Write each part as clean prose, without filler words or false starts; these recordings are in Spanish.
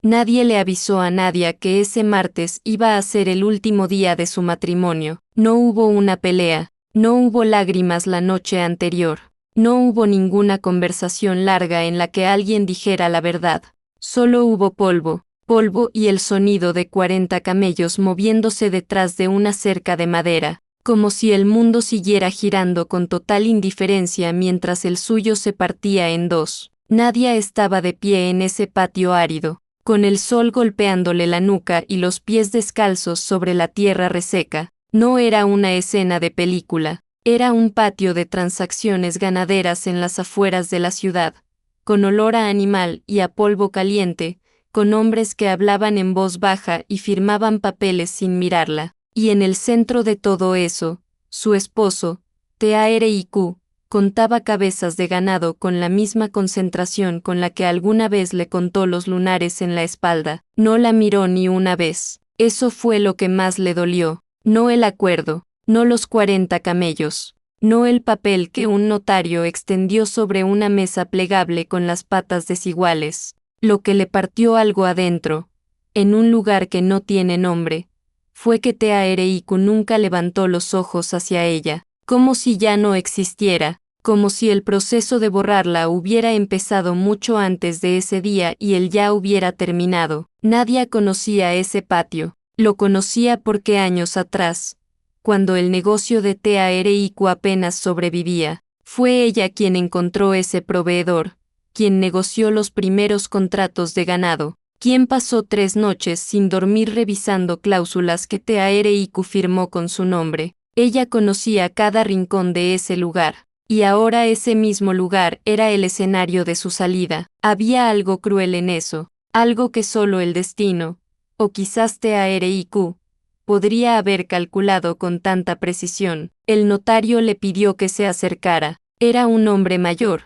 Nadie le avisó a Nadia que ese martes iba a ser el último día de su matrimonio. No hubo una pelea, no hubo lágrimas la noche anterior, no hubo ninguna conversación larga en la que alguien dijera la verdad. Solo hubo polvo y el sonido de 40 camellos moviéndose detrás de una cerca de madera, como si el mundo siguiera girando con total indiferencia mientras el suyo se partía en dos. Nadia estaba de pie en ese patio árido, con el sol golpeándole la nuca y los pies descalzos sobre la tierra reseca. No era una escena de película, era un patio de transacciones ganaderas en las afueras de la ciudad, con olor a animal y a polvo caliente, con hombres que hablaban en voz baja y firmaban papeles sin mirarla. Y en el centro de todo eso, su esposo, T.A.R.I.Q., contaba cabezas de ganado con la misma concentración con la que alguna vez le contó los lunares en la espalda. No la miró ni una vez. Eso fue lo que más le dolió. No el acuerdo, no los 40 camellos, no el papel que un notario extendió sobre una mesa plegable con las patas desiguales. Lo que le partió algo adentro, en un lugar que no tiene nombre, fue que T.A.R.I.Q. nunca levantó los ojos hacia ella, como si ya no existiera, como si el proceso de borrarla hubiera empezado mucho antes de ese día y él ya hubiera terminado. Nadia conocía ese patio, lo conocía porque años atrás, cuando el negocio de T.A.R.I.Q. apenas sobrevivía, fue ella quien encontró ese proveedor, quien negoció los primeros contratos de ganado, quien pasó 3 noches sin dormir revisando cláusulas que T.A.R.I.Q. firmó con su nombre. Ella conocía cada rincón de ese lugar, y ahora ese mismo lugar era el escenario de su salida. Había algo cruel en eso, algo que solo el destino, o quizás T.A.R.I.Q., podría haber calculado con tanta precisión. El notario le pidió que se acercara. Era un hombre mayor,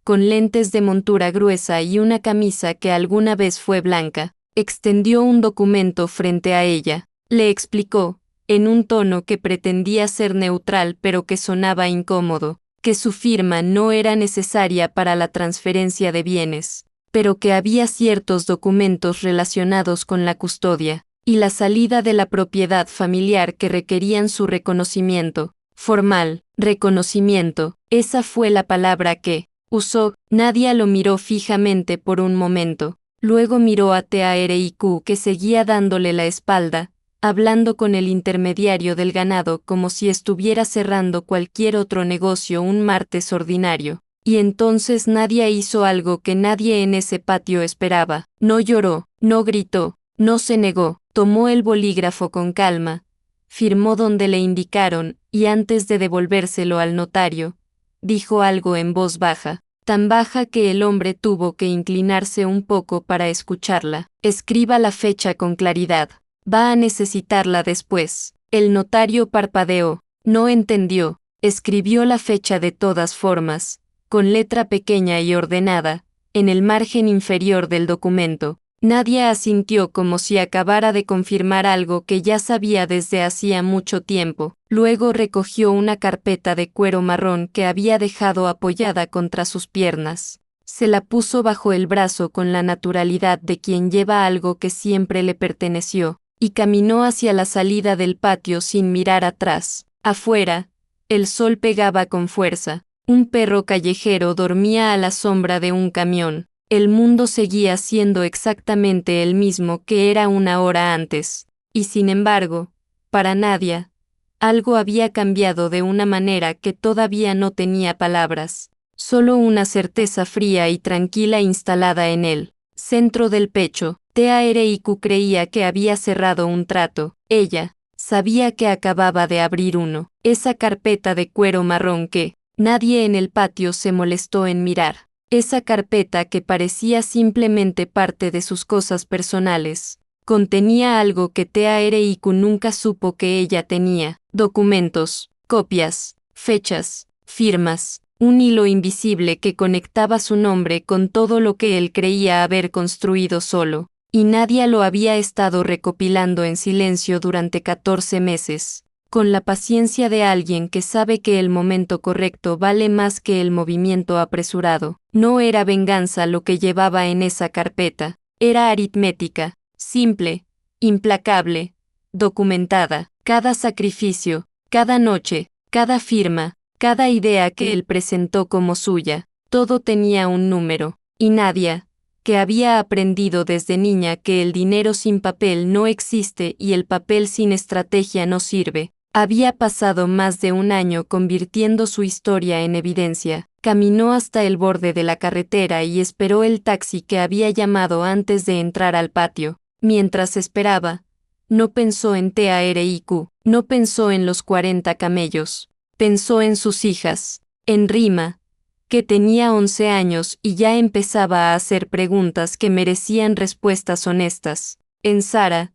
con lentes de montura gruesa y una camisa que alguna vez fue blanca. Extendió un documento frente a ella. Le explicó, en un tono que pretendía ser neutral pero que sonaba incómodo, que su firma no era necesaria para la transferencia de bienes, pero que había ciertos documentos relacionados con la custodia y la salida de la propiedad familiar que requerían su reconocimiento. Formal, reconocimiento, esa fue la palabra que usó. Nadia lo miró fijamente por un momento, luego miró a T.A.R.I.Q. que seguía dándole la espalda, hablando con el intermediario del ganado como si estuviera cerrando cualquier otro negocio un martes ordinario. Y entonces Nadia hizo algo que nadie en ese patio esperaba. No lloró, no gritó, no se negó, tomó el bolígrafo con calma, firmó donde le indicaron, y antes de devolvérselo al notario, dijo algo en voz baja, tan baja que el hombre tuvo que inclinarse un poco para escucharla. Escriba la fecha con claridad. Va a necesitarla después. El notario parpadeó, no entendió, escribió la fecha de todas formas, con letra pequeña y ordenada, en el margen inferior del documento. Nadia asintió como si acabara de confirmar algo que ya sabía desde hacía mucho tiempo. Luego recogió una carpeta de cuero marrón que había dejado apoyada contra sus piernas. Se la puso bajo el brazo con la naturalidad de quien lleva algo que siempre le perteneció, y caminó hacia la salida del patio sin mirar atrás. Afuera, el sol pegaba con fuerza. Un perro callejero dormía a la sombra de un camión. El mundo seguía siendo exactamente el mismo que era una hora antes, y sin embargo, para Nadia, algo había cambiado de una manera que todavía no tenía palabras, solo una certeza fría y tranquila instalada en el centro del pecho. T.A.R.I.Q. creía que había cerrado un trato. Ella sabía que acababa de abrir uno. Esa carpeta de cuero marrón que nadie en el patio se molestó en mirar. Esa carpeta que parecía simplemente parte de sus cosas personales, contenía algo que T.A.R.I.Q. nunca supo que ella tenía: documentos, copias, fechas, firmas, un hilo invisible que conectaba su nombre con todo lo que él creía haber construido solo, y Nadia lo había estado recopilando en silencio durante 14 meses. Con la paciencia de alguien que sabe que el momento correcto vale más que el movimiento apresurado. No era venganza lo que llevaba en esa carpeta, Era aritmética, simple, implacable, documentada. Cada sacrificio, cada noche, cada firma, cada idea que él presentó como suya, todo tenía un número. Y Nadia, que había aprendido desde niña que el dinero sin papel no existe y el papel sin estrategia no sirve, había pasado más de un año convirtiendo su historia en evidencia. Caminó hasta el borde de la carretera y esperó el taxi que había llamado antes de entrar al patio. Mientras esperaba, no pensó en TARIQ, no pensó en los 40 camellos, pensó en sus hijas, en Rima, que tenía 11 años y ya empezaba a hacer preguntas que merecían respuestas honestas, en Sara,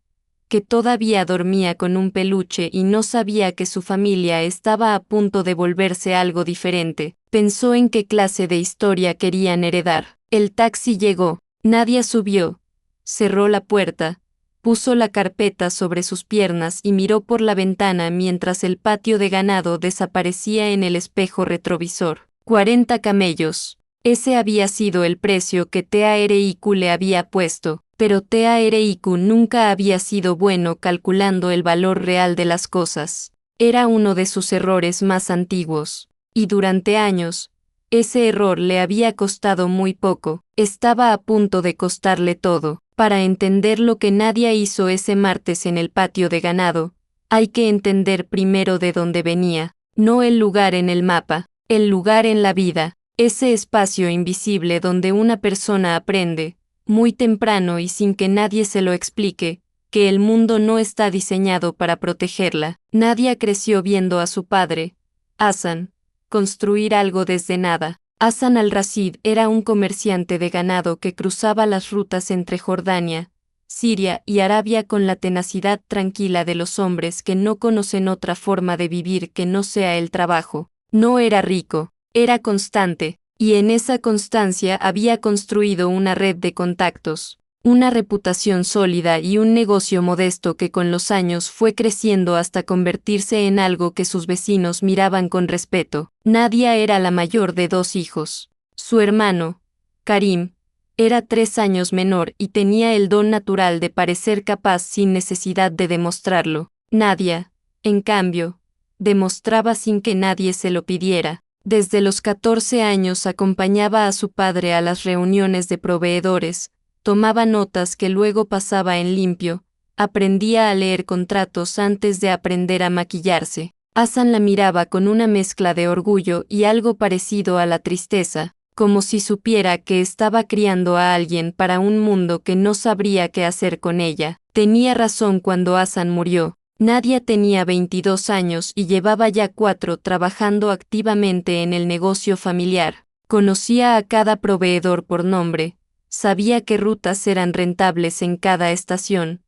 que todavía dormía con un peluche y no sabía que su familia estaba a punto de volverse algo diferente. Pensó en qué clase de historia querían heredar. El taxi llegó, Nadia subió, cerró la puerta, puso la carpeta sobre sus piernas y miró por la ventana mientras el patio de ganado desaparecía en el espejo retrovisor. 40 camellos. Ese había sido el precio que TARIQ le había puesto, pero TARIQ nunca había sido bueno calculando el valor real de las cosas. Era uno de sus errores más antiguos. Y durante años, ese error le había costado muy poco, estaba a punto de costarle todo. Para entender lo que Nadia hizo ese martes en el patio de ganado, hay que entender primero de dónde venía, no el lugar en el mapa, el lugar en la vida, ese espacio invisible donde una persona aprende, muy temprano y sin que nadie se lo explique, que el mundo no está diseñado para protegerla. Nadia creció viendo a su padre, Hassan, construir algo desde nada. Hassan al-Rashid era un comerciante de ganado que cruzaba las rutas entre Jordania, Siria y Arabia con la tenacidad tranquila de los hombres que no conocen otra forma de vivir que no sea el trabajo. No era rico, era constante, y en esa constancia había construido una red de contactos, una reputación sólida y un negocio modesto que con los años fue creciendo hasta convertirse en algo que sus vecinos miraban con respeto. Nadia era la mayor de 2 hijos. Su hermano, Karim, era 3 años menor y tenía el don natural de parecer capaz sin necesidad de demostrarlo. Nadia, en cambio, demostraba sin que nadie se lo pidiera. Desde los 14 años acompañaba a su padre a las reuniones de proveedores, tomaba notas que luego pasaba en limpio, aprendía a leer contratos antes de aprender a maquillarse. Hassan la miraba con una mezcla de orgullo y algo parecido a la tristeza, como si supiera que estaba criando a alguien para un mundo que no sabría qué hacer con ella. Tenía razón cuando Hassan murió. Nadia tenía 22 años y llevaba ya 4 trabajando activamente en el negocio familiar. Conocía a cada proveedor por nombre, sabía qué rutas eran rentables en cada estación.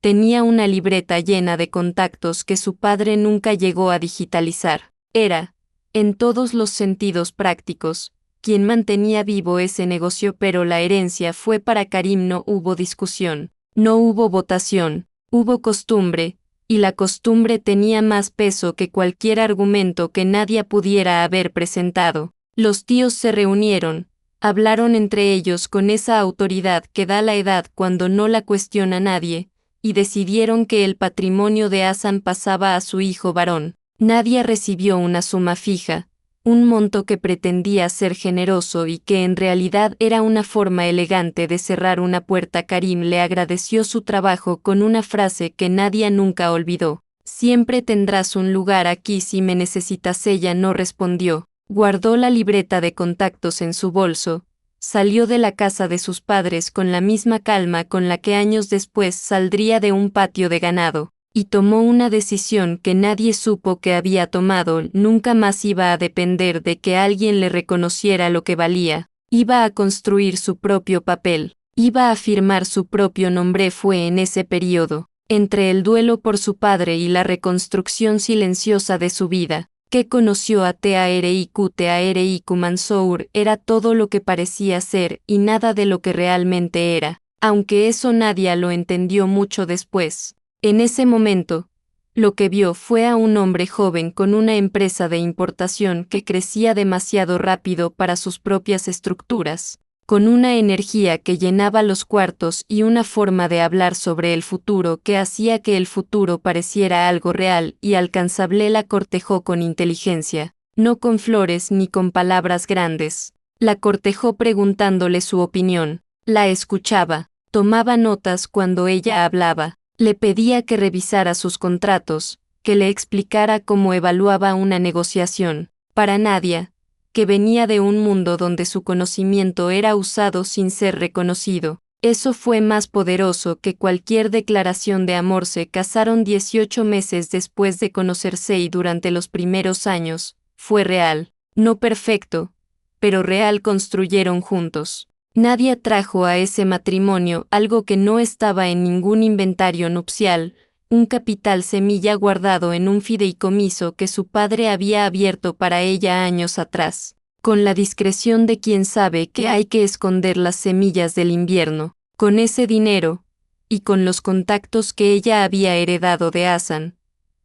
Tenía una libreta llena de contactos que su padre nunca llegó a digitalizar. Era, en todos los sentidos prácticos, quien mantenía vivo ese negocio, pero la herencia fue para Karim. No hubo discusión, no hubo votación, hubo costumbre, y la costumbre tenía más peso que cualquier argumento que Nadia pudiera haber presentado. Los tíos se reunieron, hablaron entre ellos con esa autoridad que da la edad cuando no la cuestiona nadie, y decidieron que el patrimonio de Hassan pasaba a su hijo varón. Nadia recibió una suma fija, un monto que pretendía ser generoso y que en realidad era una forma elegante de cerrar una puerta. Karim le agradeció su trabajo con una frase que Nadia nunca olvidó: «Siempre tendrás un lugar aquí si me necesitas». Ella no respondió, guardó la libreta de contactos en su bolso, salió de la casa de sus padres con la misma calma con la que años después saldría de un patio de ganado, y tomó una decisión que nadie supo que había tomado. Nunca más iba a depender de que alguien le reconociera lo que valía, iba a construir su propio papel, iba a firmar su propio nombre. Fue en ese periodo, entre el duelo por su padre y la reconstrucción silenciosa de su vida, que conoció a TARIQ. TARIQ Mansour era todo lo que parecía ser y nada de lo que realmente era, aunque eso Nadia lo entendió mucho después. En ese momento, lo que vio fue a un hombre joven con una empresa de importación que crecía demasiado rápido para sus propias estructuras, con una energía que llenaba los cuartos y una forma de hablar sobre el futuro que hacía que el futuro pareciera algo real y alcanzable. La cortejó con inteligencia, no con flores ni con palabras grandes. La cortejó preguntándole su opinión, la escuchaba, tomaba notas cuando ella hablaba, le pedía que revisara sus contratos, que le explicara cómo evaluaba una negociación. Para Nadia, que venía de un mundo donde su conocimiento era usado sin ser reconocido, eso fue más poderoso que cualquier declaración de amor. Se casaron 18 meses después de conocerse y durante los primeros años, fue real, no perfecto, pero real. Construyeron juntos. Nadia trajo a ese matrimonio algo que no estaba en ningún inventario nupcial, un capital semilla guardado en un fideicomiso que su padre había abierto para ella años atrás, con la discreción de quien sabe que hay que esconder las semillas del invierno. Con ese dinero, y con los contactos que ella había heredado de Hassan,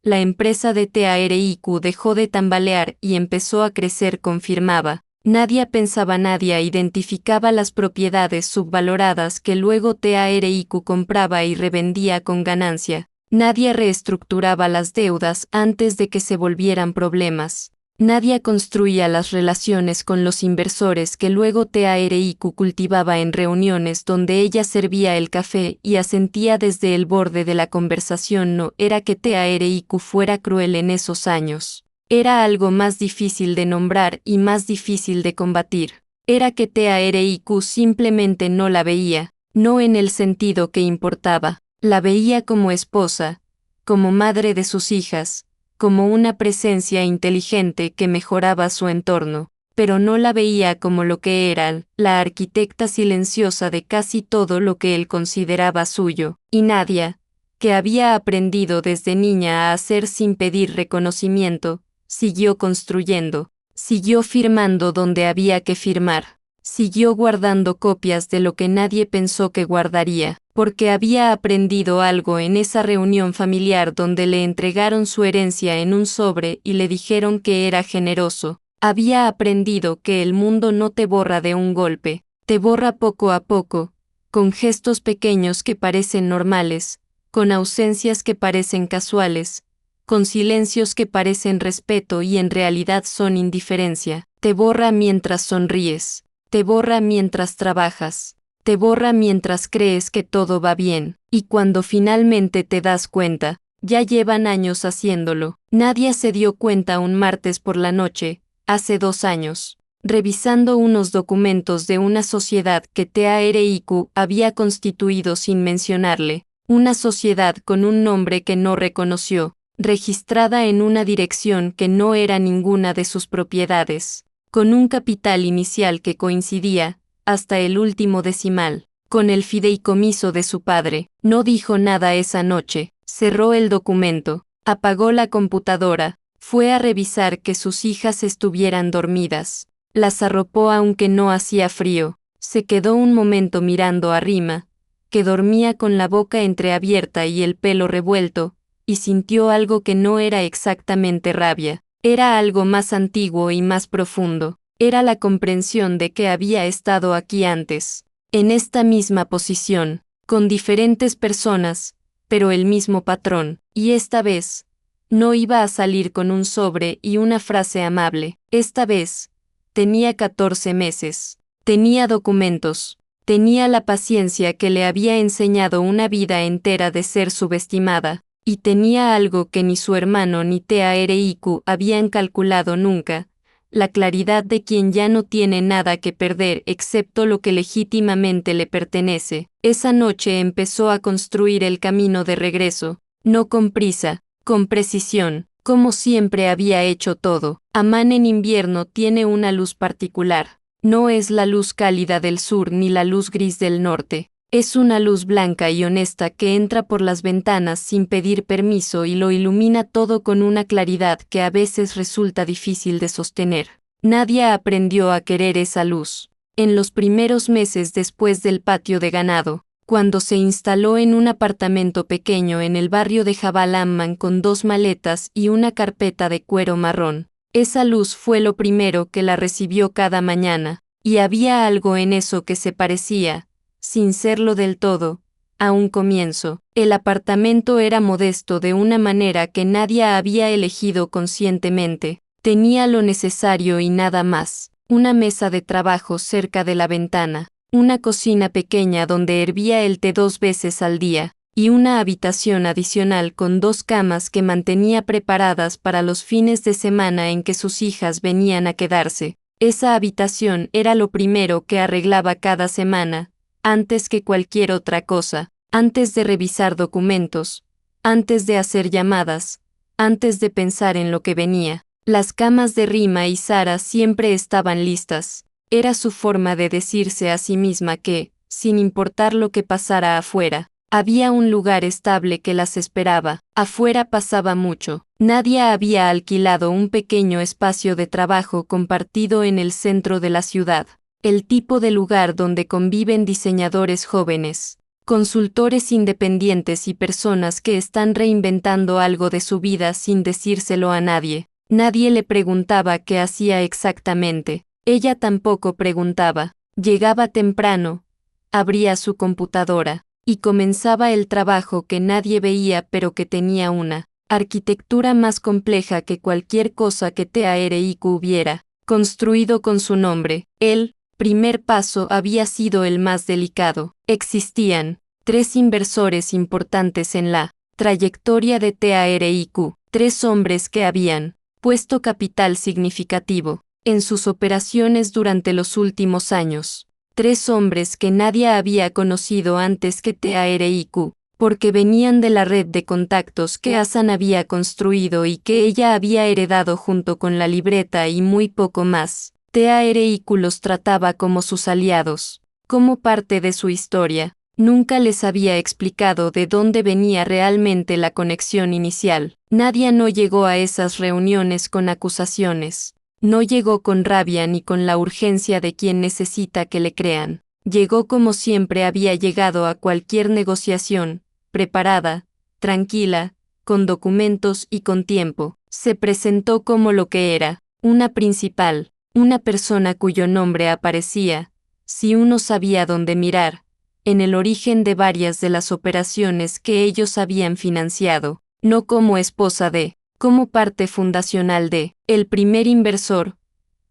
la empresa de TARIQ dejó de tambalear y empezó a crecer. Confirmaba. Nadia pensaba. Nadia identificaba las propiedades subvaloradas que luego TARIQ compraba y revendía con ganancia. Nadia reestructuraba las deudas antes de que se volvieran problemas. Nadia construía las relaciones con los inversores que luego TARIQ cultivaba en reuniones donde ella servía el café y asentía desde el borde de la conversación. No era que TARIQ fuera cruel en esos años. Era algo más difícil de nombrar y más difícil de combatir. Era que TARIQ simplemente no la veía, no en el sentido que importaba. La veía como esposa, como madre de sus hijas, como una presencia inteligente que mejoraba su entorno, pero no la veía como lo que era, la arquitecta silenciosa de casi todo lo que él consideraba suyo. Y Nadia, que había aprendido desde niña a hacer sin pedir reconocimiento, siguió construyendo, siguió firmando donde había que firmar, siguió guardando copias de lo que nadie pensó que guardaría, porque había aprendido algo en esa reunión familiar donde le entregaron su herencia en un sobre y le dijeron que era generoso. Había aprendido que el mundo no te borra de un golpe, te borra poco a poco, con gestos pequeños que parecen normales, con ausencias que parecen casuales, con silencios que parecen respeto y en realidad son indiferencia. Te borra mientras sonríes, te borra mientras trabajas, te borra mientras crees que todo va bien, y cuando finalmente te das cuenta, ya llevan años haciéndolo. Nadia se dio cuenta un martes por la noche, hace 2 años, revisando unos documentos de una sociedad que TARIQ había constituido sin mencionarle, una sociedad con un nombre que no reconoció, registrada en una dirección que no era ninguna de sus propiedades, con un capital inicial que coincidía, hasta el último decimal, con el fideicomiso de su padre. No dijo nada esa noche, cerró el documento, apagó la computadora, fue a revisar que sus hijas estuvieran dormidas, las arropó aunque no hacía frío, se quedó un momento mirando a Rima, que dormía con la boca entreabierta y el pelo revuelto, y sintió algo que no era exactamente rabia, era algo más antiguo y más profundo, era la comprensión de que había estado aquí antes, en esta misma posición, con diferentes personas, pero el mismo patrón, y esta vez, no iba a salir con un sobre y una frase amable. Esta vez, tenía 14 meses, tenía documentos, tenía la paciencia que le había enseñado una vida entera de ser subestimada, y tenía algo que ni su hermano ni TARIQ habían calculado nunca, la claridad de quien ya no tiene nada que perder excepto lo que legítimamente le pertenece. Esa noche empezó a construir el camino de regreso, no con prisa, con precisión, como siempre había hecho todo. Amán en invierno tiene una luz particular, no es la luz cálida del sur ni la luz gris del norte. Es una luz blanca y honesta que entra por las ventanas sin pedir permiso y lo ilumina todo con una claridad que a veces resulta difícil de sostener. Nadia aprendió a querer esa luz. En los primeros meses después del patio de ganado, cuando se instaló en un apartamento pequeño en el barrio de Jabal Amman con 2 maletas y una carpeta de cuero marrón, esa luz fue lo primero que la recibió cada mañana. y había algo en eso que se parecía, sin serlo del todo, a un comienzo. El apartamento era modesto de una manera que nadie había elegido conscientemente. Tenía lo necesario y nada más. Una mesa de trabajo cerca de la ventana, una cocina pequeña donde hervía el té 2 veces al día, y una habitación adicional con 2 camas que mantenía preparadas para los fines de semana en que sus hijas venían a quedarse. Esa habitación era lo primero que arreglaba cada semana, antes que cualquier otra cosa, antes de revisar documentos, antes de hacer llamadas, antes de pensar en lo que venía. Las camas de Rima y Sara siempre estaban listas. Era su forma de decirse a sí misma que, sin importar lo que pasara afuera, había un lugar estable que las esperaba. Afuera pasaba mucho. Nadie había alquilado un pequeño espacio de trabajo compartido en el centro de la ciudad. El tipo de lugar donde conviven diseñadores jóvenes, consultores independientes y personas que están reinventando algo de su vida sin decírselo a nadie. Nadie le preguntaba qué hacía exactamente. Ella tampoco preguntaba. Llegaba temprano, abría su computadora, y comenzaba el trabajo que nadie veía pero que tenía una arquitectura más compleja que cualquier cosa que TARIQ hubiera construido con su nombre. El primer paso había sido el más delicado. Existían 3 inversores importantes en la trayectoria de TARIQ, 3 hombres que habían puesto capital significativo en sus operaciones durante los últimos años. 3 hombres que nadie había conocido antes que TARIQ, porque venían de la red de contactos que Hassan había construido y que ella había heredado junto con la libreta y muy poco más. TARIQ los trataba como sus aliados, como parte de su historia. Nunca les había explicado de dónde venía realmente la conexión inicial. Nadie no llegó a esas reuniones con acusaciones. No llegó con rabia ni con la urgencia de quien necesita que le crean. Llegó como siempre había llegado a cualquier negociación, preparada, tranquila, con documentos y con tiempo. Se presentó como lo que era, una principal, una persona cuyo nombre aparecía, si uno sabía dónde mirar, en el origen de varias de las operaciones que ellos habían financiado, no como esposa de, como parte fundacional de, el primer inversor,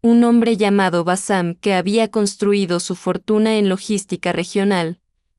un hombre llamado Bassam que había construido su fortuna en logística regional.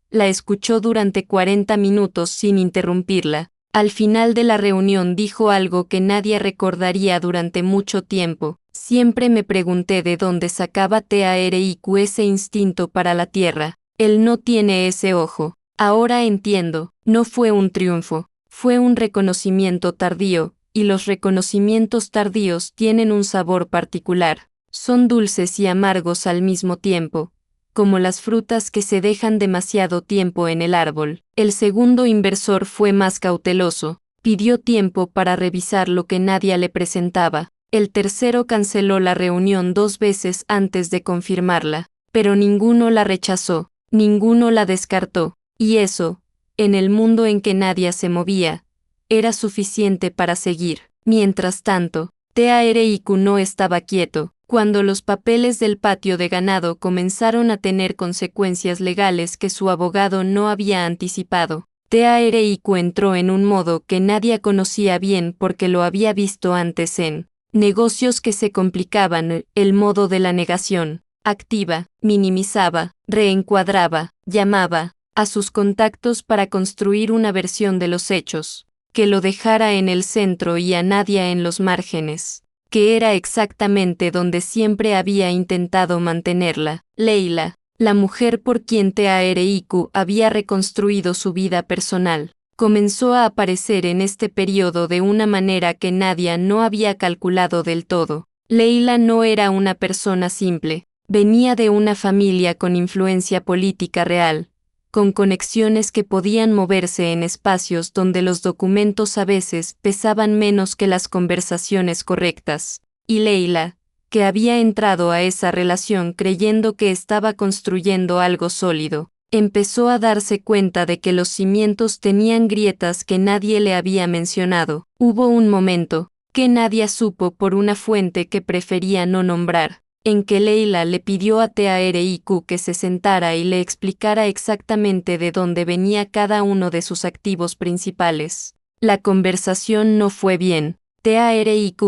La escuchó durante 40 minutos sin interrumpirla. Al final de la reunión dijo algo que nadie recordaría durante mucho tiempo. Siempre me pregunté de dónde sacaba TARIQ ese instinto para la tierra. Él no tiene ese ojo. Ahora entiendo, no fue un triunfo, fue un reconocimiento tardío, y los reconocimientos tardíos tienen un sabor particular. Son dulces y amargos al mismo tiempo, como las frutas que se dejan demasiado tiempo en el árbol. El segundo inversor fue más cauteloso, pidió tiempo para revisar lo que nadie le presentaba. El tercero canceló la reunión 2 veces antes de confirmarla, pero ninguno la rechazó. Ninguno la descartó, y eso, en el mundo en que nadie se movía, era suficiente para seguir. Mientras tanto, TARIQ no estaba quieto. Cuando los papeles del patio de ganado comenzaron a tener consecuencias legales que su abogado no había anticipado, TARIQ entró en un modo que nadie conocía bien porque lo había visto antes en negocios que se complicaban, el modo de la negación. Activa, minimizaba, reencuadraba, llamaba a sus contactos para construir una versión de los hechos, que lo dejara en el centro y a nadie en los márgenes, que era exactamente donde siempre había intentado mantenerla. Leila, la mujer por quien TARIQ había reconstruido su vida personal, comenzó a aparecer en este periodo de una manera que nadie no había calculado del todo. Leila no era una persona simple. Venía de una familia con influencia política real, con conexiones que podían moverse en espacios donde los documentos a veces pesaban menos que las conversaciones correctas. Y Leila, que había entrado a esa relación creyendo que estaba construyendo algo sólido, empezó a darse cuenta de que los cimientos tenían grietas que nadie le había mencionado. Hubo un momento, que nadie supo por una fuente que prefería no nombrar, en que Leila le pidió a Tareq que se sentara y le explicara exactamente de dónde venía cada uno de sus activos principales. La conversación no fue bien. Tareq,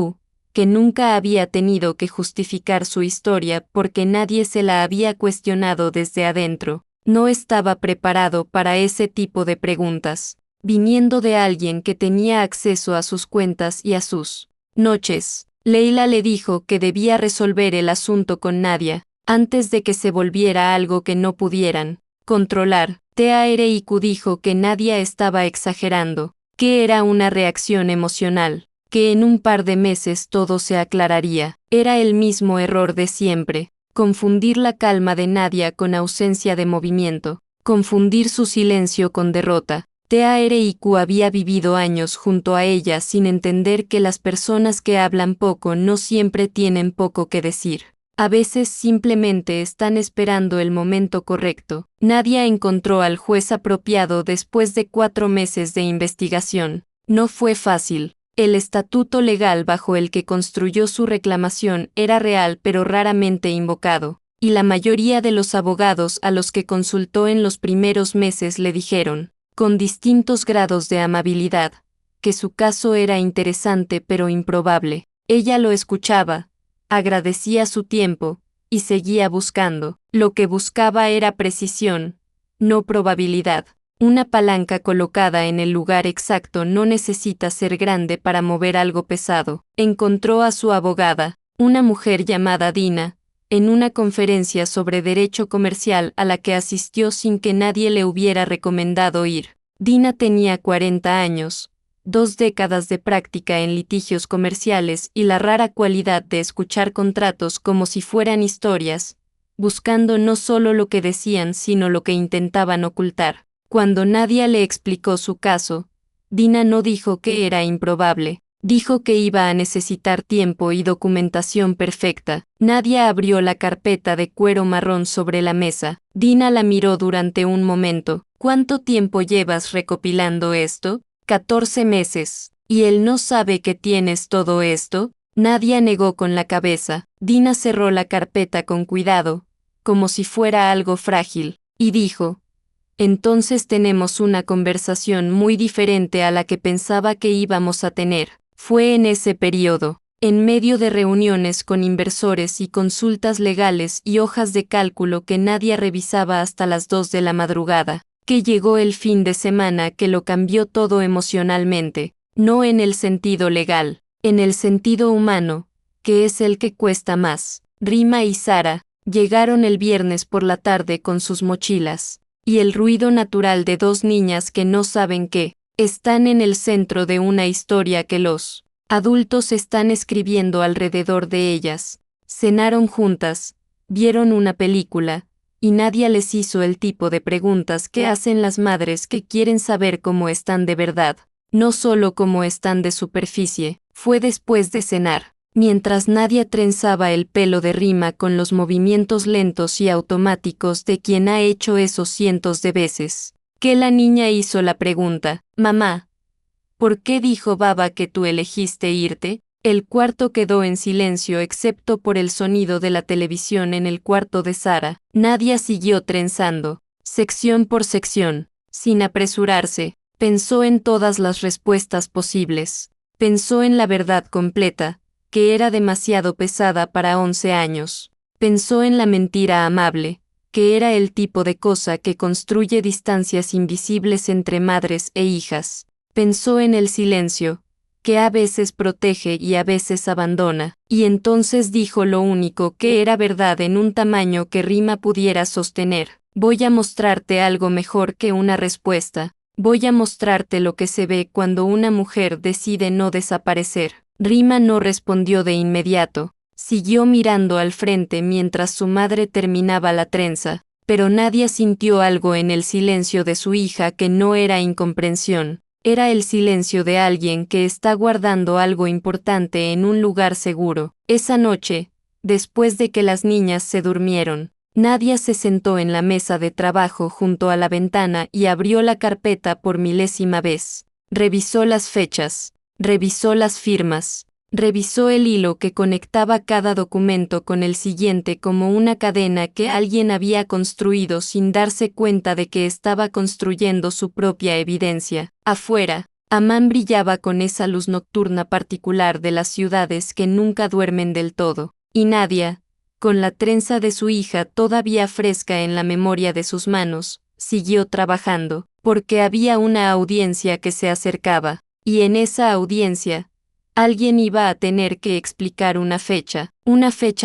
que nunca había tenido que justificar su historia porque nadie se la había cuestionado desde adentro, no estaba preparado para ese tipo de preguntas, viniendo de alguien que tenía acceso a sus cuentas y a sus noches. Leila le dijo que debía resolver el asunto con Nadia, antes de que se volviera algo que no pudieran controlar. Tareq dijo que Nadia estaba exagerando, que era una reacción emocional, que en un par de meses todo se aclararía. Era el mismo error de siempre, confundir la calma de Nadia con ausencia de movimiento, confundir su silencio con derrota. Tareq había vivido años junto a ella sin entender que las personas que hablan poco no siempre tienen poco que decir. A veces simplemente están esperando el momento correcto. Nadia encontró al juez apropiado después de 4 meses de investigación. No fue fácil. El estatuto legal bajo el que construyó su reclamación era real pero raramente invocado, y la mayoría de los abogados a los que consultó en los primeros meses le dijeron, con distintos grados de amabilidad, que su caso era interesante pero improbable. Ella lo escuchaba, agradecía su tiempo, y seguía buscando. Lo que buscaba era precisión, no probabilidad. Una palanca colocada en el lugar exacto no necesita ser grande para mover algo pesado. Encontró a su abogada, una mujer llamada Dina, en una conferencia sobre derecho comercial a la que asistió sin que nadie le hubiera recomendado ir. Dina tenía 40 años, 2 décadas de práctica en litigios comerciales y la rara cualidad de escuchar contratos como si fueran historias, buscando no solo lo que decían sino lo que intentaban ocultar. Cuando Nadia le explicó su caso, Dina no dijo que era improbable, dijo que iba a necesitar tiempo y documentación perfecta. Nadia abrió la carpeta de cuero marrón sobre la mesa. Dina la miró durante un momento. ¿Cuánto tiempo llevas recopilando esto? 14 meses. ¿Y él no sabe que tienes todo esto? Nadia negó con la cabeza. Dina cerró la carpeta con cuidado, como si fuera algo frágil, y dijo, entonces tenemos una conversación muy diferente a la que pensaba que íbamos a tener. Fue en ese periodo, en medio de reuniones con inversores y consultas legales y hojas de cálculo que nadie revisaba hasta las 2 de la madrugada, que llegó el fin de semana que lo cambió todo emocionalmente, no en el sentido legal, en el sentido humano, que es el que cuesta más. Rima y Sara llegaron el viernes por la tarde con sus mochilas, y el ruido natural de 2 niñas que no saben qué, están en el centro de una historia que los adultos están escribiendo alrededor de ellas. Cenaron juntas, vieron una película, y nadie les hizo el tipo de preguntas que hacen las madres que quieren saber cómo están de verdad, no solo cómo están de superficie. Fue después de cenar, mientras Nadia trenzaba el pelo de Rima con los movimientos lentos y automáticos de quien ha hecho eso cientos de veces, que la niña hizo la pregunta, «Mamá, ¿por qué dijo Baba que tú elegiste irte?» El cuarto quedó en silencio excepto por el sonido de la televisión en el cuarto de Sara. Nadia siguió trenzando, sección por sección, sin apresurarse. Pensó en todas las respuestas posibles. Pensó en la verdad completa, que era demasiado pesada para 11 años. Pensó en la mentira amable, que era el tipo de cosa que construye distancias invisibles entre madres e hijas. Pensó en el silencio, que a veces protege y a veces abandona, y entonces dijo lo único que era verdad en un tamaño que Rima pudiera sostener. Voy a mostrarte algo mejor que una respuesta. Voy a mostrarte lo que se ve cuando una mujer decide no desaparecer. Rima no respondió de inmediato. Siguió mirando al frente mientras su madre terminaba la trenza, pero Nadia sintió algo en el silencio de su hija que no era incomprensión. Era el silencio de alguien que está guardando algo importante en un lugar seguro. Esa noche, después de que las niñas se durmieron, Nadia se sentó en la mesa de trabajo junto a la ventana y abrió la carpeta por milésima vez. Revisó las fechas, revisó las firmas, Revisó el hilo que conectaba cada documento con el siguiente como una cadena que alguien había construido sin darse cuenta de que estaba construyendo su propia evidencia. Afuera, Amán brillaba con esa luz nocturna particular de las ciudades que nunca duermen del todo, y Nadia, con la trenza de su hija todavía fresca en la memoria de sus manos, siguió trabajando, porque había una audiencia que se acercaba, y en esa audiencia, alguien iba a tener que explicar una fecha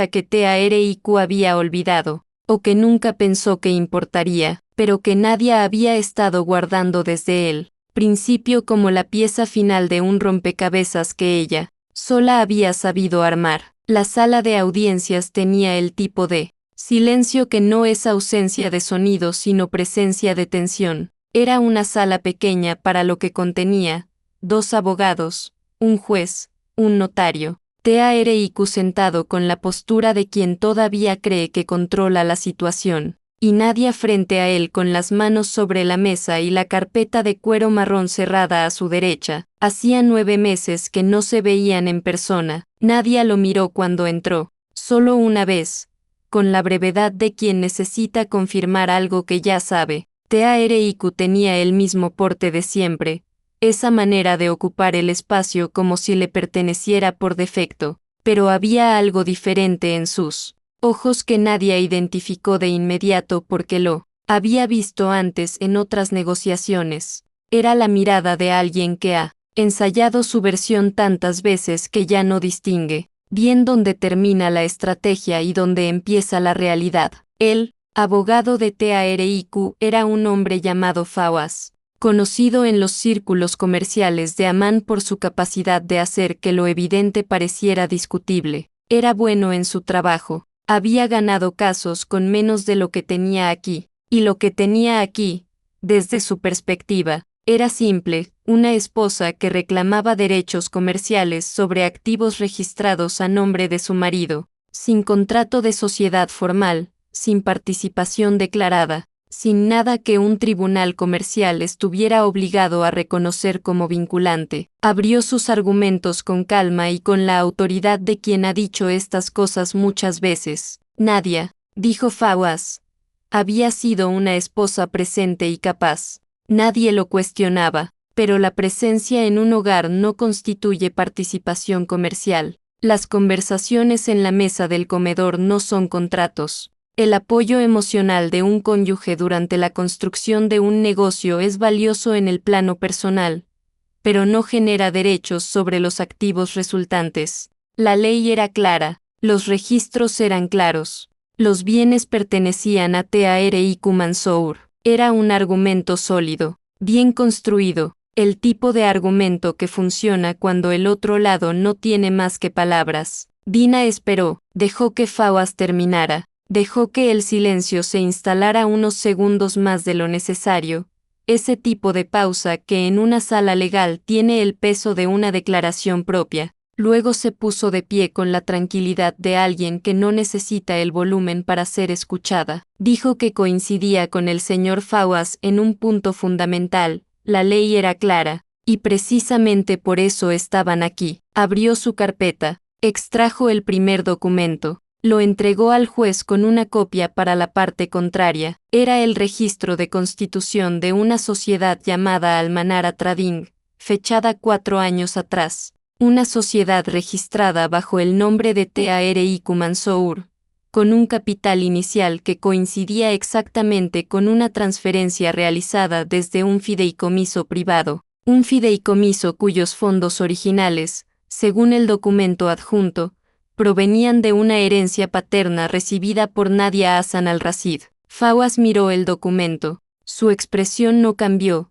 que Teareiku había olvidado, o que nunca pensó que importaría, pero que nadie había estado guardando desde el principio como la pieza final de un rompecabezas que ella sola había sabido armar. La sala de audiencias tenía el tipo de silencio que no es ausencia de sonido sino presencia de tensión. Era una sala pequeña para lo que contenía 2 abogados, un juez, un notario. Teareiku sentado con la postura de quien todavía cree que controla la situación, y Nadia frente a él con las manos sobre la mesa y la carpeta de cuero marrón cerrada a su derecha. Hacía 9 meses que no se veían en persona. Nadia lo miró cuando entró, solo una vez, con la brevedad de quien necesita confirmar algo que ya sabe. Teareiku tenía el mismo porte de siempre, esa manera de ocupar el espacio como si le perteneciera por defecto, pero había algo diferente en sus ojos que nadie identificó de inmediato porque lo había visto antes en otras negociaciones. Era la mirada de alguien que ha ensayado su versión tantas veces que ya no distingue bien dónde termina la estrategia y dónde empieza la realidad. El abogado de Teareiku era un hombre llamado Fawaz, conocido en los círculos comerciales de Amán por su capacidad de hacer que lo evidente pareciera discutible. Era bueno en su trabajo, había ganado casos con menos de lo que tenía aquí, y lo que tenía aquí, desde su perspectiva, era simple, una esposa que reclamaba derechos comerciales sobre activos registrados a nombre de su marido, sin contrato de sociedad formal, sin participación declarada, sin nada que un tribunal comercial estuviera obligado a reconocer como vinculante. Abrió sus argumentos con calma y con la autoridad de quien ha dicho estas cosas muchas veces. Nadia, dijo Fawaz, había sido una esposa presente y capaz. Nadie lo cuestionaba, pero la presencia en un hogar no constituye participación comercial. Las conversaciones en la mesa del comedor no son contratos. El apoyo emocional de un cónyuge durante la construcción de un negocio es valioso en el plano personal, pero no genera derechos sobre los activos resultantes. La ley era clara, los registros eran claros, los bienes pertenecían a Teareiku Mansour. Era un argumento sólido, bien construido, el tipo de argumento que funciona cuando el otro lado no tiene más que palabras. Dina esperó, dejó que Fawaz terminara. Dejó que el silencio se instalara unos segundos más de lo necesario, ese tipo de pausa que en una sala legal tiene el peso de una declaración propia. Luego se puso de pie con la tranquilidad de alguien que no necesita el volumen para ser escuchada. Dijo que coincidía con el señor Fawaz en un punto fundamental, la ley era clara, y precisamente por eso estaban aquí. Abrió su carpeta, extrajo el primer documento. Lo entregó al juez con una copia para la parte contraria. Era el registro de constitución de una sociedad llamada Almanara Trading, fechada 4 años atrás. Una sociedad registrada bajo el nombre de Teareiku Mansour, con un capital inicial que coincidía exactamente con una transferencia realizada desde un fideicomiso privado. Un fideicomiso cuyos fondos originales, según el documento adjunto, provenían de una herencia paterna recibida por Nadia Hassan al-Rashid. Fawaz miró el documento. Su expresión no cambió,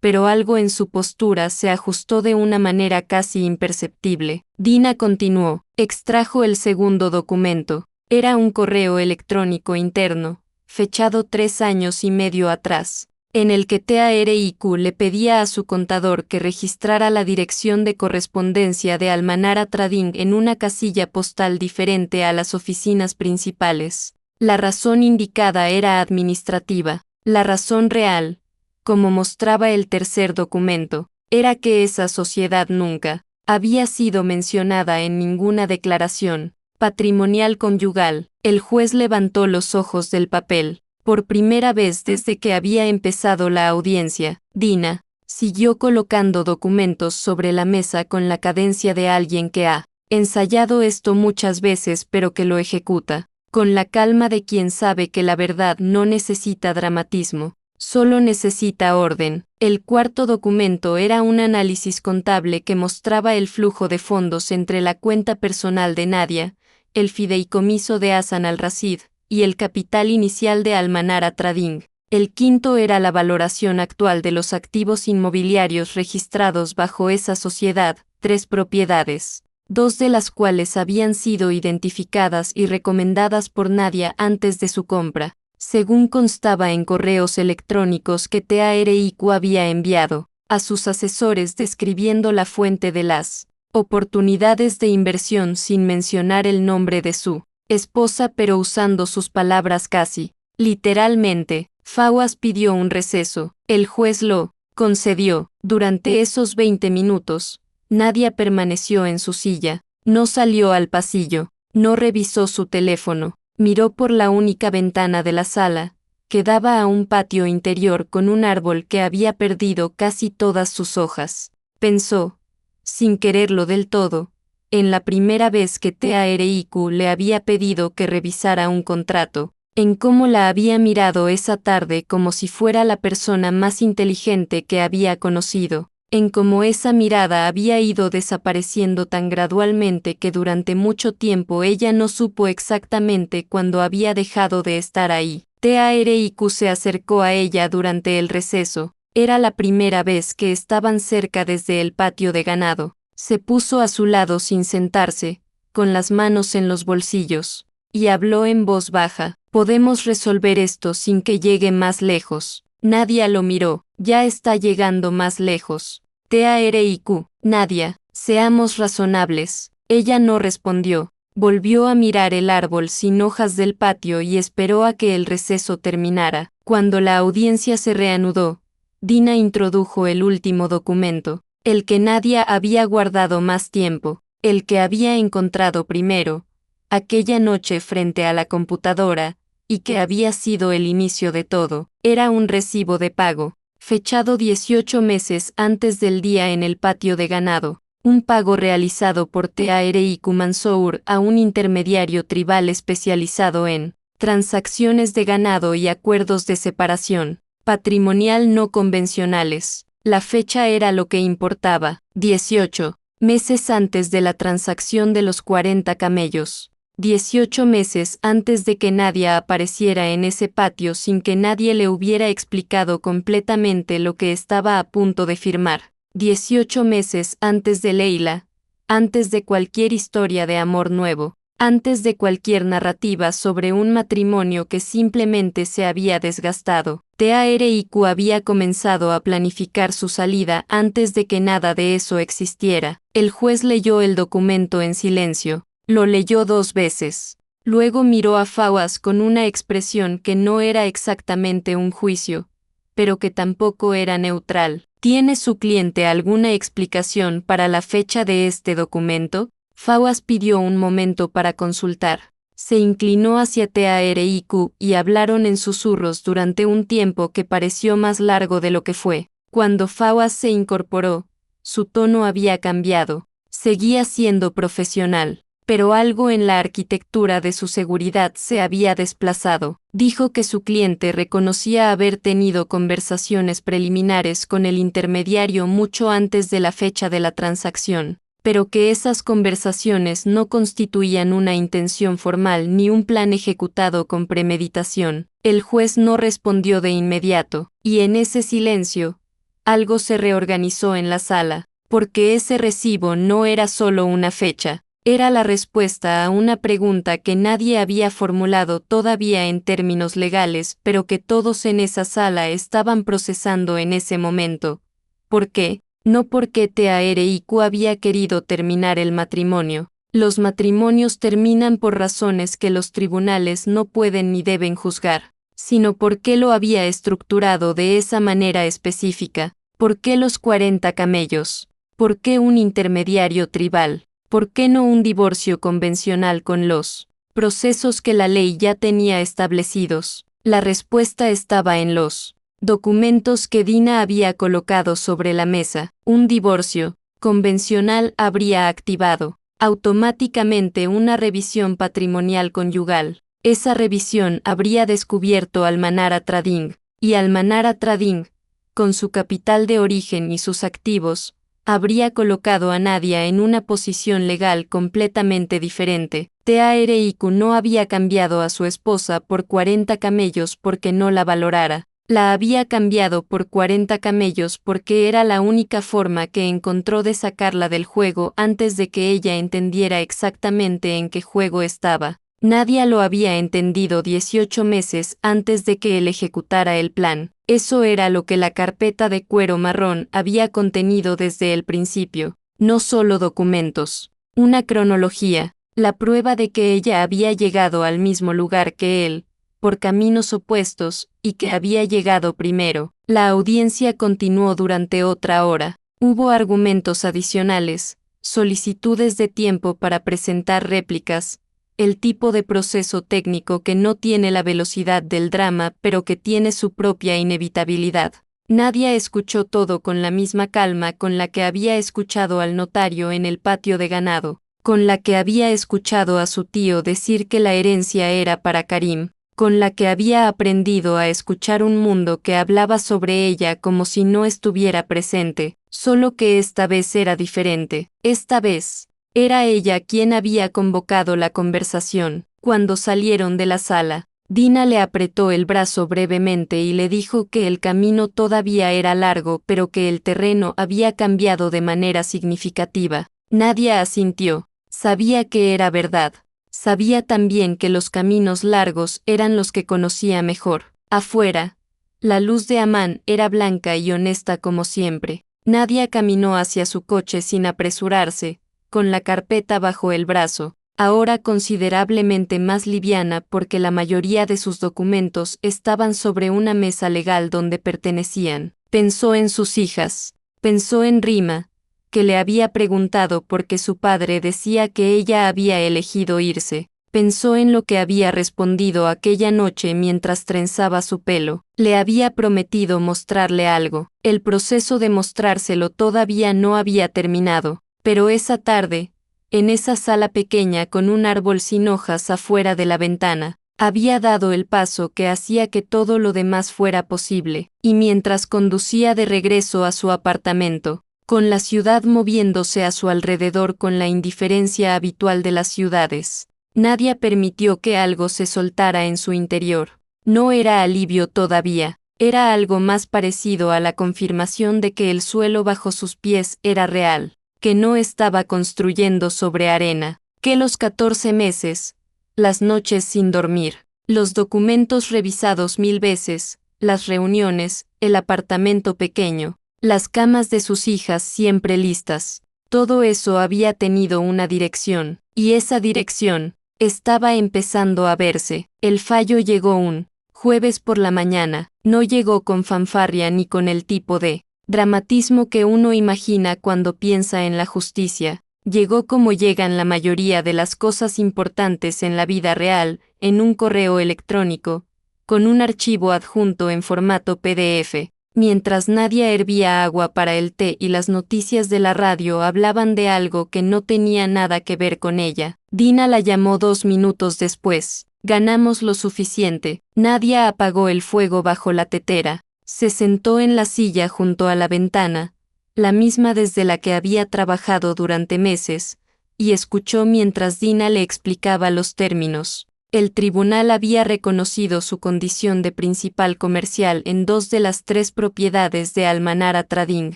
pero algo en su postura se ajustó de una manera casi imperceptible. Dina continuó. Extrajo el segundo documento. Era un correo electrónico interno, fechado 3 años y medio atrás, en el que Teareiku le pedía a su contador que registrara la dirección de correspondencia de Almanara Trading en una casilla postal diferente a las oficinas principales. La razón indicada era administrativa. La razón real, como mostraba el tercer documento, era que esa sociedad nunca había sido mencionada en ninguna declaración patrimonial conyugal. El juez levantó los ojos del papel. Por primera vez desde que había empezado la audiencia, Dina siguió colocando documentos sobre la mesa con la cadencia de alguien que ha ensayado esto muchas veces pero que lo ejecuta con la calma de quien sabe que la verdad no necesita dramatismo, solo necesita orden. El cuarto documento era un análisis contable que mostraba el flujo de fondos entre la cuenta personal de Nadia, el fideicomiso de Hassan al-Rashid, y el capital inicial de Almanara Trading. El quinto era la valoración actual de los activos inmobiliarios registrados bajo esa sociedad, 3 propiedades, 2 de las cuales habían sido identificadas y recomendadas por Nadia antes de su compra, según constaba en correos electrónicos que TARIQ había enviado a sus asesores describiendo la fuente de las oportunidades de inversión sin mencionar el nombre de su esposa pero usando sus palabras casi literalmente. Fawaz pidió un receso. El juez lo concedió. Durante esos 20 minutos, Nadia permaneció en su silla, no salió al pasillo, no revisó su teléfono, miró por la única ventana de la sala, que daba a un patio interior con un árbol que había perdido casi todas sus hojas. Pensó, sin quererlo del todo, en la primera vez que TARIQ le había pedido que revisara un contrato, en cómo la había mirado esa tarde como si fuera la persona más inteligente que había conocido, en cómo esa mirada había ido desapareciendo tan gradualmente que durante mucho tiempo ella no supo exactamente cuándo había dejado de estar ahí. TARIQ se acercó a ella durante el receso, era la primera vez que estaban cerca desde el patio de ganado. Se puso a su lado sin sentarse, con las manos en los bolsillos, y habló en voz baja. Podemos resolver esto sin que llegue más lejos. Nadia lo miró. Ya está llegando más lejos. TARIQ. Nadia, seamos razonables. Ella no respondió. Volvió a mirar el árbol sin hojas del patio y esperó a que el receso terminara. Cuando la audiencia se reanudó, Dina introdujo el último documento, el que Nadia había guardado más tiempo, el que había encontrado primero, aquella noche frente a la computadora, y que había sido el inicio de todo. Era un recibo de pago, fechado 18 meses antes del día en el patio de ganado, un pago realizado por TARIQ Mansour a un intermediario tribal especializado en transacciones de ganado y acuerdos de separación patrimonial no convencionales. La fecha era lo que importaba, 18 meses antes de la transacción de los 40 camellos. 18 meses antes de que Nadia apareciera en ese patio sin que nadie le hubiera explicado completamente lo que estaba a punto de firmar. 18 meses antes de Leila, antes de cualquier historia de amor nuevo, antes de cualquier narrativa sobre un matrimonio que simplemente se había desgastado. TARIQ había comenzado a planificar su salida antes de que nada de eso existiera. El juez leyó el documento en silencio. Lo leyó 2 veces. Luego miró a Fawaz con una expresión que no era exactamente un juicio, pero que tampoco era neutral. ¿Tiene su cliente alguna explicación para la fecha de este documento? Fawaz pidió un momento para consultar. Se inclinó hacia TARIQ y hablaron en susurros durante un tiempo que pareció más largo de lo que fue. Cuando Fawaz se incorporó, su tono había cambiado. Seguía siendo profesional. Pero algo en la arquitectura de su seguridad se había desplazado. Dijo que su cliente reconocía haber tenido conversaciones preliminares con el intermediario mucho antes de la fecha de la transacción, pero que esas conversaciones no constituían una intención formal ni un plan ejecutado con premeditación. El juez no respondió de inmediato, y en ese silencio, algo se reorganizó en la sala, porque ese recibo no era solo una fecha. Era la respuesta a una pregunta que nadie había formulado todavía en términos legales, pero que todos en esa sala estaban procesando en ese momento. ¿Por qué? No porque TARIQ había querido terminar el matrimonio. Los matrimonios terminan por razones que los tribunales no pueden ni deben juzgar, sino porque lo había estructurado de esa manera específica. ¿Por qué los 40 camellos? ¿Por qué un intermediario tribal? ¿Por qué no un divorcio convencional con los procesos que la ley ya tenía establecidos? La respuesta estaba en los documentos que Dina había colocado sobre la mesa. Un divorcio convencional habría activado automáticamente una revisión patrimonial conyugal. Esa revisión habría descubierto al Manara Trading, y al Manara Trading, con su capital de origen y sus activos, habría colocado a Nadia en una posición legal completamente diferente. TARIQ no había cambiado a su esposa por 40 camellos porque no la valorara. La había cambiado por 40 camellos porque era la única forma que encontró de sacarla del juego antes de que ella entendiera exactamente en qué juego estaba. Nadia lo había entendido 18 meses antes de que él ejecutara el plan. Eso era lo que la carpeta de cuero marrón había contenido desde el principio. No solo documentos, una cronología, la prueba de que ella había llegado al mismo lugar que él, por caminos opuestos, y que había llegado primero. La audiencia continuó durante otra hora. Hubo argumentos adicionales, solicitudes de tiempo para presentar réplicas, el tipo de proceso técnico que no tiene la velocidad del drama pero que tiene su propia inevitabilidad. Nadia escuchó todo con la misma calma con la que había escuchado al notario en el patio de ganado, con la que había escuchado a su tío decir que la herencia era para Karim, con la que había aprendido a escuchar un mundo que hablaba sobre ella como si no estuviera presente, solo que esta vez era diferente. Esta vez era ella quien había convocado la conversación. Cuando salieron de la sala, Dina le apretó el brazo brevemente y le dijo que el camino todavía era largo pero que el terreno había cambiado de manera significativa. Nadia asintió. Sabía que era verdad. Sabía también que los caminos largos eran los que conocía mejor. Afuera, la luz de Amán era blanca y honesta como siempre. Nadia caminó hacia su coche sin apresurarse, con la carpeta bajo el brazo, ahora considerablemente más liviana porque la mayoría de sus documentos estaban sobre una mesa legal donde pertenecían. Pensó en sus hijas, pensó en Rima, que le había preguntado por qué su padre decía que ella había elegido irse. Pensó en lo que había respondido aquella noche mientras trenzaba su pelo. Le había prometido mostrarle algo. El proceso de mostrárselo todavía no había terminado. Pero esa tarde, en esa sala pequeña con un árbol sin hojas afuera de la ventana, había dado el paso que hacía que todo lo demás fuera posible, y mientras conducía de regreso a su apartamento, con la ciudad moviéndose a su alrededor con la indiferencia habitual de las ciudades, Nadia permitió que algo se soltara en su interior. No era alivio todavía, era algo más parecido a la confirmación de que el suelo bajo sus pies era real, que no estaba construyendo sobre arena, que los 14 meses, las noches sin dormir, los documentos revisados 1000 veces, las reuniones, el apartamento pequeño, las camas de sus hijas siempre listas, todo eso había tenido una dirección, y esa dirección estaba empezando a verse. El fallo llegó un jueves por la mañana, no llegó con fanfarria ni con el tipo de dramatismo que uno imagina cuando piensa en la justicia. Llegó como llegan la mayoría de las cosas importantes en la vida real, en un correo electrónico, con un archivo adjunto en formato PDF. Mientras Nadia hervía agua para el té y las noticias de la radio hablaban de algo que no tenía nada que ver con ella, Dina la llamó 2 minutos después. Ganamos lo suficiente. Nadia apagó el fuego bajo la tetera. Se sentó en la silla junto a la ventana, la misma desde la que había trabajado durante meses, y escuchó mientras Dina le explicaba los términos. El tribunal había reconocido su condición de principal comercial en 2 de las 3 propiedades de Al-Manara Trading,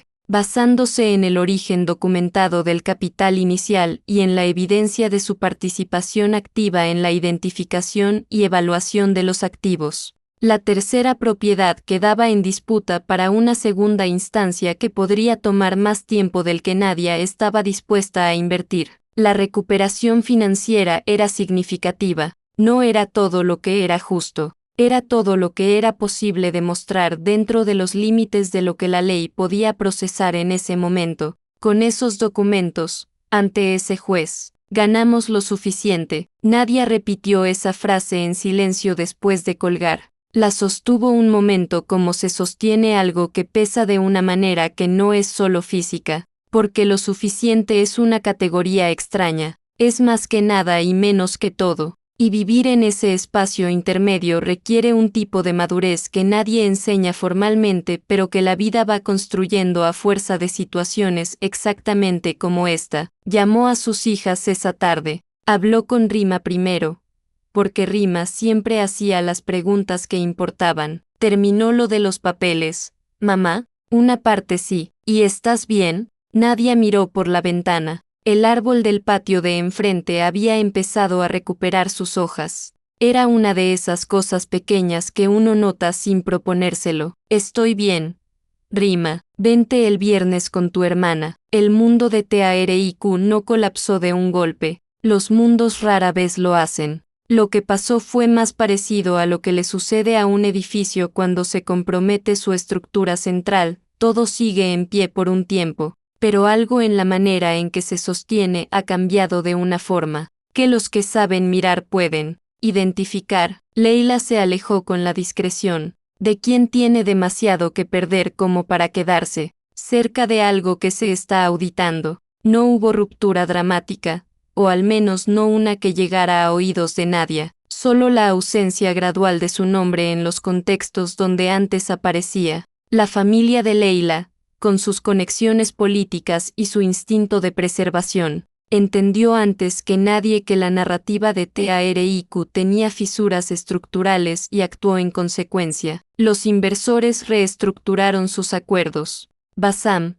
basándose en el origen documentado del capital inicial y en la evidencia de su participación activa en la identificación y evaluación de los activos. La tercera propiedad quedaba en disputa para una segunda instancia que podría tomar más tiempo del que Nadia estaba dispuesta a invertir. La recuperación financiera era significativa. No era todo lo que era justo, era todo lo que era posible demostrar dentro de los límites de lo que la ley podía procesar en ese momento. Con esos documentos, ante ese juez, ganamos lo suficiente. Nadia repitió esa frase en silencio después de colgar. La sostuvo un momento como se sostiene algo que pesa de una manera que no es solo física, porque lo suficiente es una categoría extraña, es más que nada y menos que todo, y vivir en ese espacio intermedio requiere un tipo de madurez que nadie enseña formalmente, pero que la vida va construyendo a fuerza de situaciones exactamente como esta. Llamó a sus hijas esa tarde, habló con Rima primero, porque Rima siempre hacía las preguntas que importaban. Terminó lo de los papeles. Mamá, una parte sí. ¿Y estás bien? Nadia miró por la ventana. El árbol del patio de enfrente había empezado a recuperar sus hojas. Era una de esas cosas pequeñas que uno nota sin proponérselo. Estoy bien. Rima, vente el viernes con tu hermana. El mundo de TARIQ no colapsó de un golpe. Los mundos rara vez lo hacen. Lo que pasó fue más parecido a lo que le sucede a un edificio cuando se compromete su estructura central. Todo sigue en pie por un tiempo, pero algo en la manera en que se sostiene ha cambiado de una forma que los que saben mirar pueden identificar. Leila se alejó con la discreción de quien tiene demasiado que perder como para quedarse cerca de algo que se está auditando. No hubo ruptura dramática, o al menos no una que llegara a oídos de Nadia, solo la ausencia gradual de su nombre en los contextos donde antes aparecía. La familia de Leila, con sus conexiones políticas y su instinto de preservación, entendió antes que nadie que la narrativa de TARIQ tenía fisuras estructurales y actuó en consecuencia. Los inversores reestructuraron sus acuerdos. Bassam,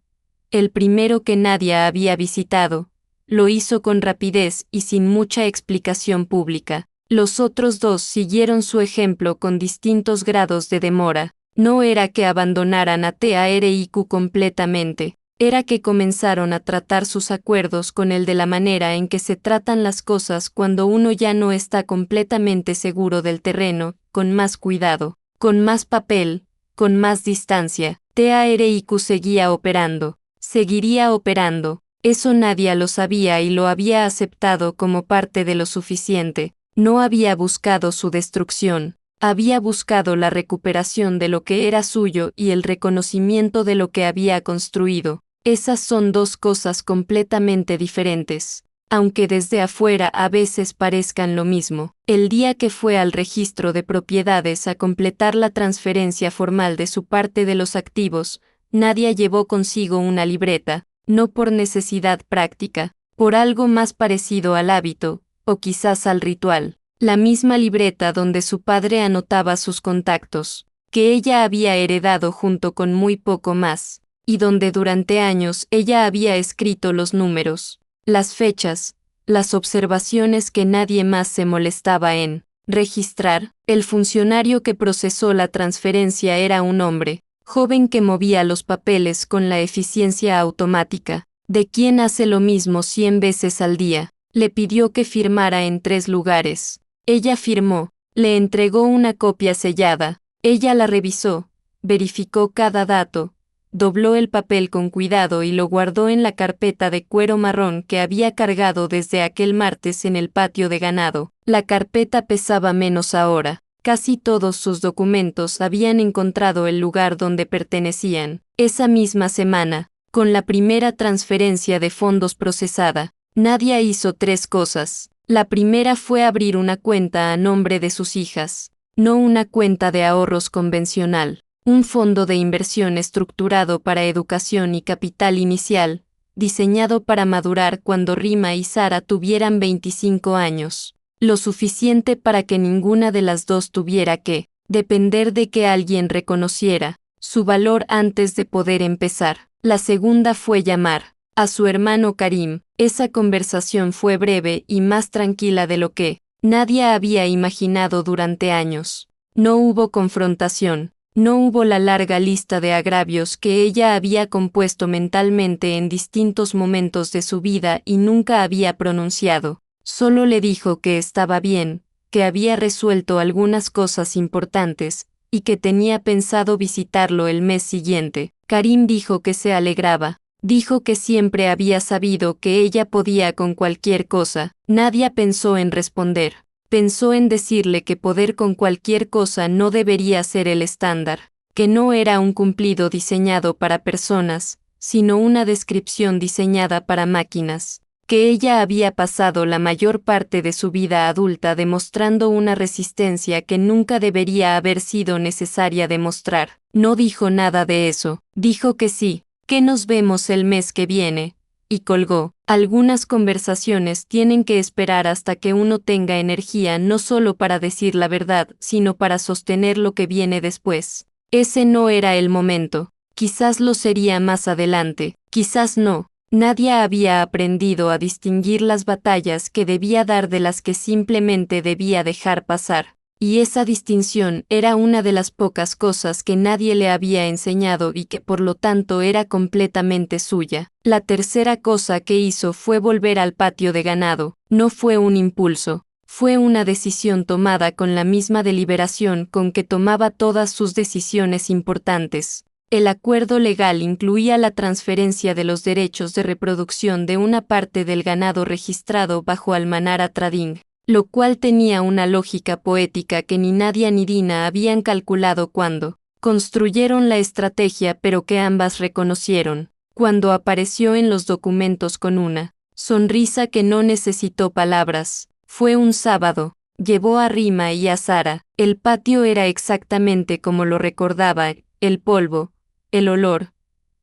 el primero que Nadia había visitado, lo hizo con rapidez y sin mucha explicación pública. Los otros dos siguieron su ejemplo con distintos grados de demora. No era que abandonaran a TARIQ completamente, era que comenzaron a tratar sus acuerdos con el de la manera en que se tratan las cosas cuando uno ya no está completamente seguro del terreno, con más cuidado, con más papel, con más distancia. TARIQ seguía operando, seguiría operando. Eso Nadia lo sabía y lo había aceptado como parte de lo suficiente. No había buscado su destrucción, había buscado la recuperación de lo que era suyo y el reconocimiento de lo que había construido. Esas son dos cosas completamente diferentes, aunque desde afuera a veces parezcan lo mismo. El día que fue al registro de propiedades a completar la transferencia formal de su parte de los activos, Nadia llevó consigo una libreta, no por necesidad práctica, por algo más parecido al hábito, o quizás al ritual. La misma libreta donde su padre anotaba sus contactos, que ella había heredado junto con muy poco más, y donde durante años ella había escrito los números, las fechas, las observaciones que nadie más se molestaba en registrar. El funcionario que procesó la transferencia era un hombre joven que movía los papeles con la eficiencia automática de quien hace lo mismo 100 veces al día. Le pidió que firmara en 3 lugares. Ella firmó, le entregó una copia sellada, ella la revisó, verificó cada dato, dobló el papel con cuidado y lo guardó en la carpeta de cuero marrón que había cargado desde aquel martes en el patio de ganado. La carpeta pesaba menos ahora. Casi todos sus documentos habían encontrado el lugar donde pertenecían. Esa misma semana, con la primera transferencia de fondos procesada, Nadia hizo 3 cosas. La primera fue abrir una cuenta a nombre de sus hijas, no una cuenta de ahorros convencional, un fondo de inversión estructurado para educación y capital inicial, diseñado para madurar cuando Rima y Sara tuvieran 25 años. Lo suficiente para que ninguna de las dos tuviera que depender de que alguien reconociera su valor antes de poder empezar. La segunda fue llamar a su hermano Karim. Esa conversación fue breve y más tranquila de lo que Nadia había imaginado durante años. No hubo confrontación, no hubo la larga lista de agravios que ella había compuesto mentalmente en distintos momentos de su vida y nunca había pronunciado. Solo le dijo que estaba bien, que había resuelto algunas cosas importantes, y que tenía pensado visitarlo el mes siguiente. Karim dijo que se alegraba, Dijo que siempre había sabido que ella podía con cualquier cosa. Nadia pensó en responder. Pensó en decirle que poder con cualquier cosa no debería ser el estándar, que no era un cumplido diseñado para personas, sino una descripción diseñada para máquinas, que ella había pasado la mayor parte de su vida adulta demostrando una resistencia que nunca debería haber sido necesaria demostrar. No dijo nada de eso, dijo que sí, que nos vemos el mes que viene, y colgó. Algunas conversaciones tienen que esperar hasta que uno tenga energía no solo para decir la verdad, sino para sostener lo que viene después. Ese no era el momento. Quizás lo sería más adelante, quizás no. Nadia había aprendido a distinguir las batallas que debía dar de las que simplemente debía dejar pasar. Y esa distinción era una de las pocas cosas que nadie le había enseñado y que por lo tanto era completamente suya. La tercera cosa que hizo fue volver al patio de ganado. No fue un impulso, fue una decisión tomada con la misma deliberación con que tomaba todas sus decisiones importantes. El acuerdo legal incluía la transferencia de los derechos de reproducción de una parte del ganado registrado bajo Almanara Trading, lo cual tenía una lógica poética que ni Nadia ni Dina habían calculado cuando construyeron la estrategia, pero que ambas reconocieron, cuando apareció en los documentos con una sonrisa que no necesitó palabras. Fue un sábado, llevó a Rima y a Sara. El patio era exactamente como lo recordaba, el polvo, el olor,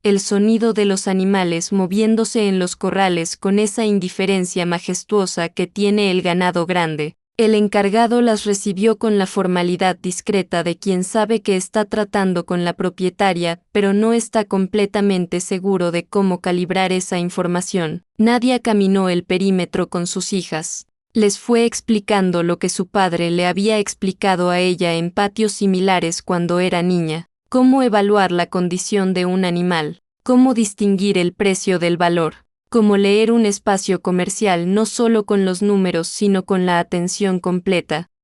el sonido de los animales moviéndose en los corrales con esa indiferencia majestuosa que tiene el ganado grande. El encargado las recibió con la formalidad discreta de quien sabe que está tratando con la propietaria, pero no está completamente seguro de cómo calibrar esa información. Nadia caminó el perímetro con sus hijas. Les fue explicando lo que su padre le había explicado a ella en patios similares cuando era niña. Cómo evaluar la condición de un animal, cómo distinguir el precio del valor, cómo leer un espacio comercial no solo con los números sino con la atención completa,